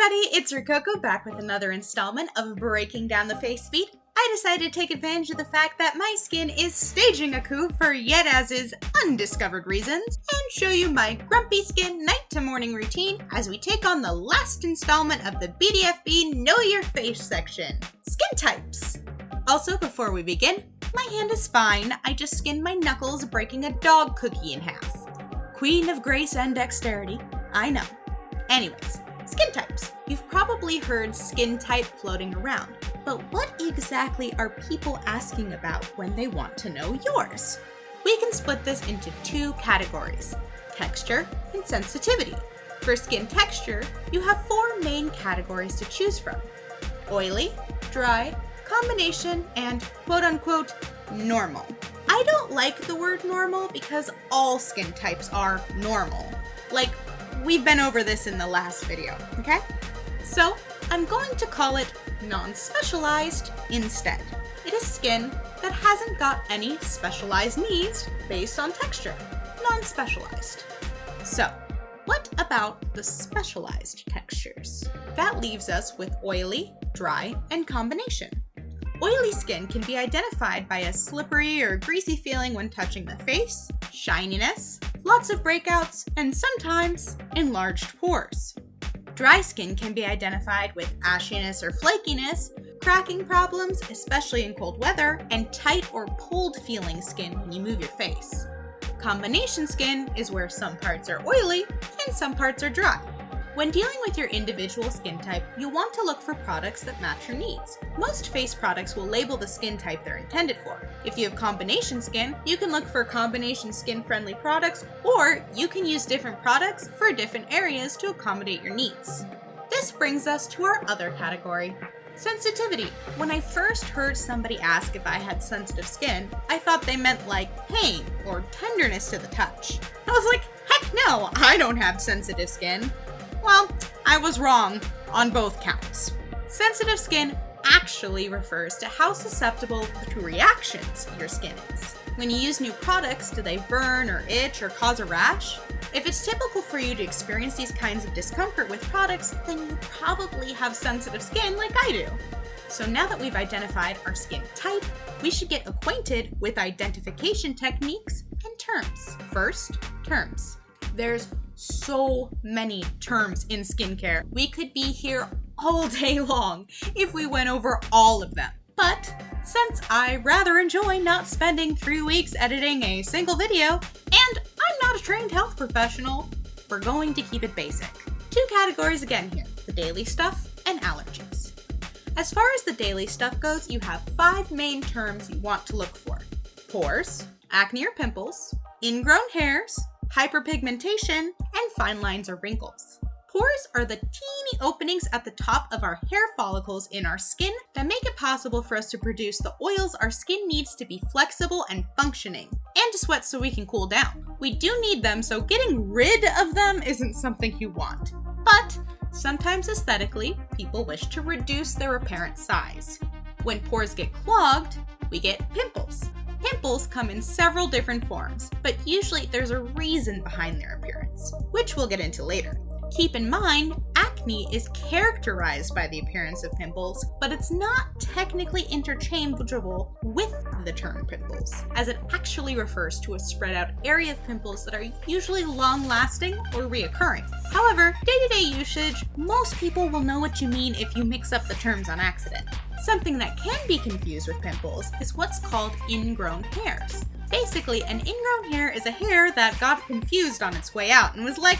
everybody, it's Rococo back with another installment of Breaking Down the Face Beat. I decided to take advantage of the fact that my skin is staging a coup for yet as is undiscovered reasons and show you my grumpy skin night to morning routine as we take on the last installment of the BDFB Know Your Face section, Skin Types. Also, before we begin, my hand is fine. I just skinned my knuckles breaking a dog cookie in half. Queen of grace and dexterity, I know. Anyways, skin types. You've probably heard skin type floating around, but what exactly are people asking about when they want to know yours? We can split this into two categories, texture and sensitivity. For skin texture, you have four main categories to choose from: oily, dry, combination, and quote-unquote normal. I don't like the word normal because all skin types are normal. We've been over this in the last video, okay? So I'm going to call it non-specialized instead. It is skin that hasn't got any specialized needs based on texture. Non-specialized. So what about the specialized textures? That leaves us with oily, dry, and combination. Oily skin can be identified by a slippery or greasy feeling when touching the face, shininess, lots of breakouts, and sometimes enlarged pores. Dry skin can be identified with ashiness or flakiness, cracking problems, especially in cold weather, and tight or pulled feeling skin when you move your face. Combination skin is where some parts are oily and some parts are dry. When dealing with your individual skin type, you want to look for products that match your needs. Most face products will label the skin type they're intended for. If you have combination skin, you can look for combination skin-friendly products, or you can use different products for different areas to accommodate your needs. This brings us to our other category, sensitivity. When I first heard somebody ask if I had sensitive skin, I thought they meant like pain or tenderness to the touch. I was like, heck no, I don't have sensitive skin. Well, I was wrong on both counts. Sensitive skin actually refers to how susceptible to reactions your skin is. When you use new products, do they burn or itch or cause a rash? If it's typical for you to experience these kinds of discomfort with products, then you probably have sensitive skin like I do. So now that we've identified our skin type, we should get acquainted with identification techniques and terms. First, terms. There's so many terms in skincare. We could be here all day long if we went over all of them. But since I rather enjoy not spending 3 weeks editing a single video, and I'm not a trained health professional, we're going to keep it basic. Two categories again here, the daily stuff and allergies. As far as the daily stuff goes, you have 5 main terms you want to look for: pores, acne or pimples, ingrown hairs, hyperpigmentation, and fine lines or wrinkles. Pores are the teeny openings at the top of our hair follicles in our skin that make it possible for us to produce the oils our skin needs to be flexible and functioning, and to sweat so we can cool down. We do need them, so getting rid of them isn't something you want. But sometimes aesthetically, people wish to reduce their apparent size. When pores get clogged, we get pimples. Pimples come in several different forms, but usually there's a reason behind their appearance, which we'll get into later. Keep in mind, acne is characterized by the appearance of pimples, but it's not technically interchangeable with the term pimples, as it actually refers to a spread out area of pimples that are usually long-lasting or reoccurring. However, day-to-day usage, most people will know what you mean if you mix up the terms on accident. Something that can be confused with pimples is what's called ingrown hairs. Basically, an ingrown hair is a hair that got confused on its way out and was like,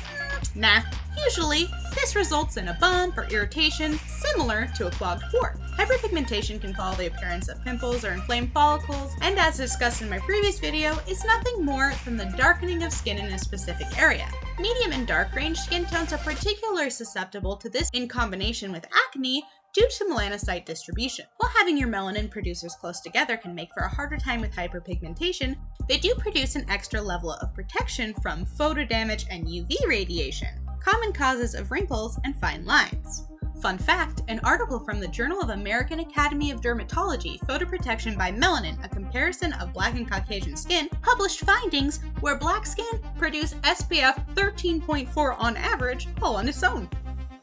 nah. Usually, this results in a bump or irritation similar to a clogged pore. Hyperpigmentation can follow the appearance of pimples or inflamed follicles, and as discussed in my previous video, is nothing more than the darkening of skin in a specific area. Medium and dark range skin tones are particularly susceptible to this in combination with acne due to melanocyte distribution. While having your melanin producers close together can make for a harder time with hyperpigmentation, they do produce an extra level of protection from photo damage and UV radiation, common causes of wrinkles and fine lines. Fun fact, an article from the Journal of American Academy of Dermatology, Photoprotection by Melanin, a comparison of Black and Caucasian skin, published findings where Black skin produced SPF 13.4 on average all on its own.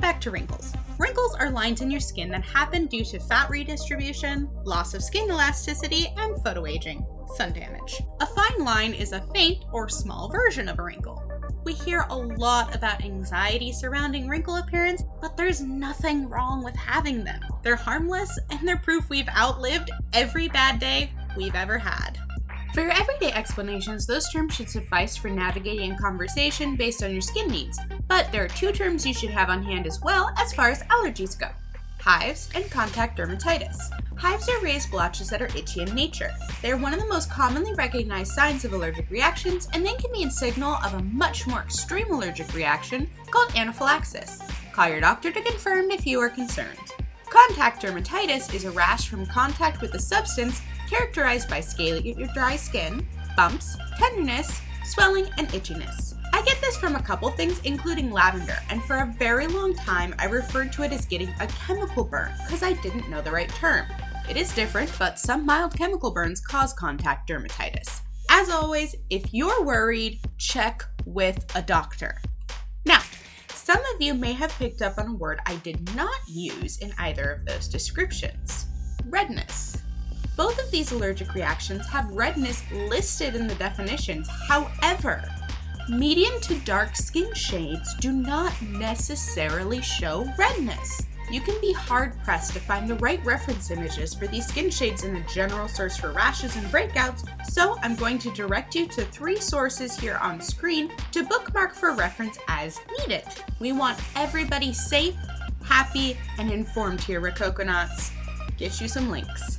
Back to wrinkles. Wrinkles are lines in your skin that happen due to fat redistribution, loss of skin elasticity, and photoaging, sun damage. A fine line is a faint or small version of a wrinkle. We hear a lot about anxiety surrounding wrinkle appearance, but there's nothing wrong with having them. They're harmless, and they're proof we've outlived every bad day we've ever had. For your everyday explanations, those terms should suffice for navigating a conversation based on your skin needs, but there are 2 terms you should have on hand as well as far as allergies go: hives and contact dermatitis. Hives are raised blotches that are itchy in nature. They are one of the most commonly recognized signs of allergic reactions, and they can be a signal of a much more extreme allergic reaction called anaphylaxis. Call your doctor to confirm if you are concerned. Contact dermatitis is a rash from contact with a substance characterized by scaly or dry skin, bumps, tenderness, swelling, and itchiness. I get this from a couple things, including lavender, and for a very long time I referred to it as getting a chemical burn because I didn't know the right term. It is different, but some mild chemical burns cause contact dermatitis. As always, if you're worried, check with a doctor. Now, some of you may have picked up on a word I did not use in either of those descriptions: redness. Both of these allergic reactions have redness listed in the definitions. However, medium to dark skin shades do not necessarily show redness. You can be hard-pressed to find the right reference images for these skin shades in the general search for rashes and breakouts, so I'm going to direct you to 3 sources here on screen to bookmark for reference as needed. We want everybody safe, happy, and informed here, Rococonauts. Get you some links.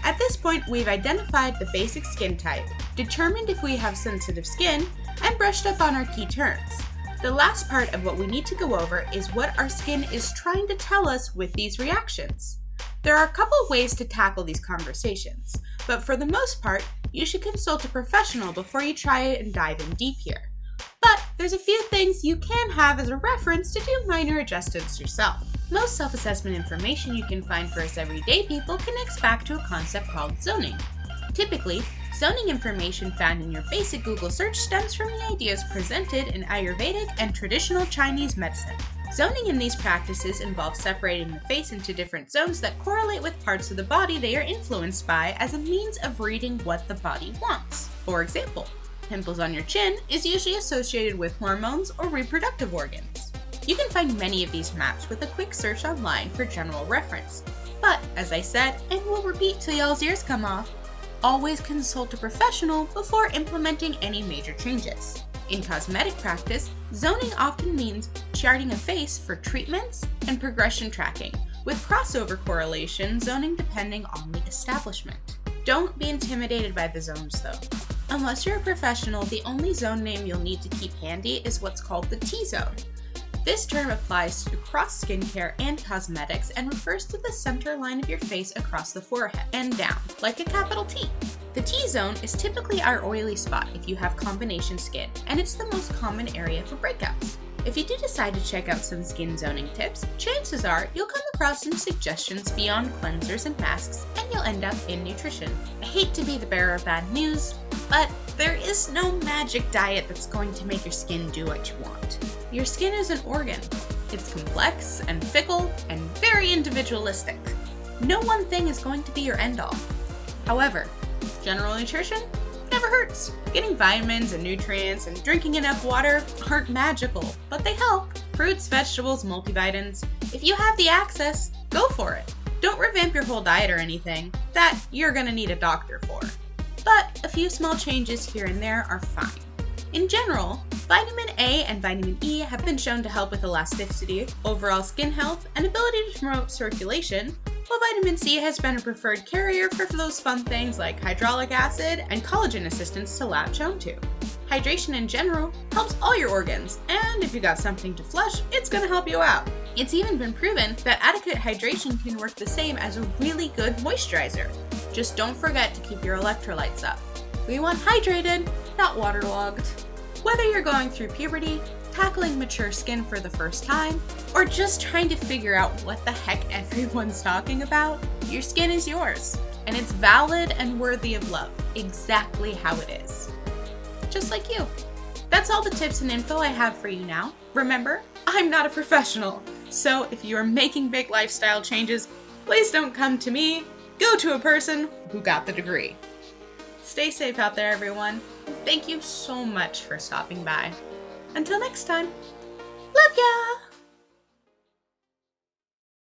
At this point, we've identified the basic skin type, determined if we have sensitive skin, and brushed up on our key terms. The last part of what we need to go over is what our skin is trying to tell us with these reactions. There are a couple ways to tackle these conversations, but for the most part, you should consult a professional before you try it and dive in deep here. But there's a few things you can have as a reference to do minor adjustments yourself. Most self-assessment information you can find for us everyday people connects back to a concept called zoning. Typically, zoning information found in your basic Google search stems from the ideas presented in Ayurvedic and traditional Chinese medicine. Zoning in these practices involves separating the face into different zones that correlate with parts of the body they are influenced by as a means of reading what the body wants. For example, pimples on your chin is usually associated with hormones or reproductive organs. You can find many of these maps with a quick search online for general reference. But, as I said, and will repeat till y'all's ears come off, always consult a professional before implementing any major changes. In cosmetic practice, zoning often means charting a face for treatments and progression tracking, with crossover correlation zoning depending on the establishment. Don't be intimidated by the zones though. Unless you're a professional, the only zone name you'll need to keep handy is what's called the T-zone. This term applies to across skincare and cosmetics and refers to the center line of your face across the forehead and down, like a capital T. The T-zone is typically our oily spot if you have combination skin, and it's the most common area for breakouts. If you do decide to check out some skin zoning tips, chances are you'll come across some suggestions beyond cleansers and masks, and you'll end up in nutrition. I hate to be the bearer of bad news, but there is no magic diet that's going to make your skin do what you want. Your skin is an organ. It's complex and fickle and very individualistic. No one thing is going to be your end-all. However, general nutrition never hurts. Getting vitamins and nutrients and drinking enough water aren't magical, but they help. Fruits, vegetables, multivitamins. If you have the access, go for it. Don't revamp your whole diet or anything. That you're gonna need a doctor for. But a few small changes here and there are fine. In general, vitamin A and vitamin E have been shown to help with elasticity, overall skin health, and ability to promote circulation, while vitamin C has been a preferred carrier for those fun things like hyaluronic acid and collagen assistance to latch onto. Hydration in general helps all your organs, and if you got something to flush, it's going to help you out. It's even been proven that adequate hydration can work the same as a really good moisturizer. Just don't forget to keep your electrolytes up. We want hydrated, not waterlogged. Whether you're going through puberty, tackling mature skin for the first time, or just trying to figure out what the heck everyone's talking about, your skin is yours, and it's valid and worthy of love, exactly how it is. Just like you. That's all the tips and info I have for you now. Remember, I'm not a professional. So if you are making big lifestyle changes, please don't come to me. Go to a person who got the degree. Stay safe out there, everyone. Thank you so much for stopping by. Until next time, love ya!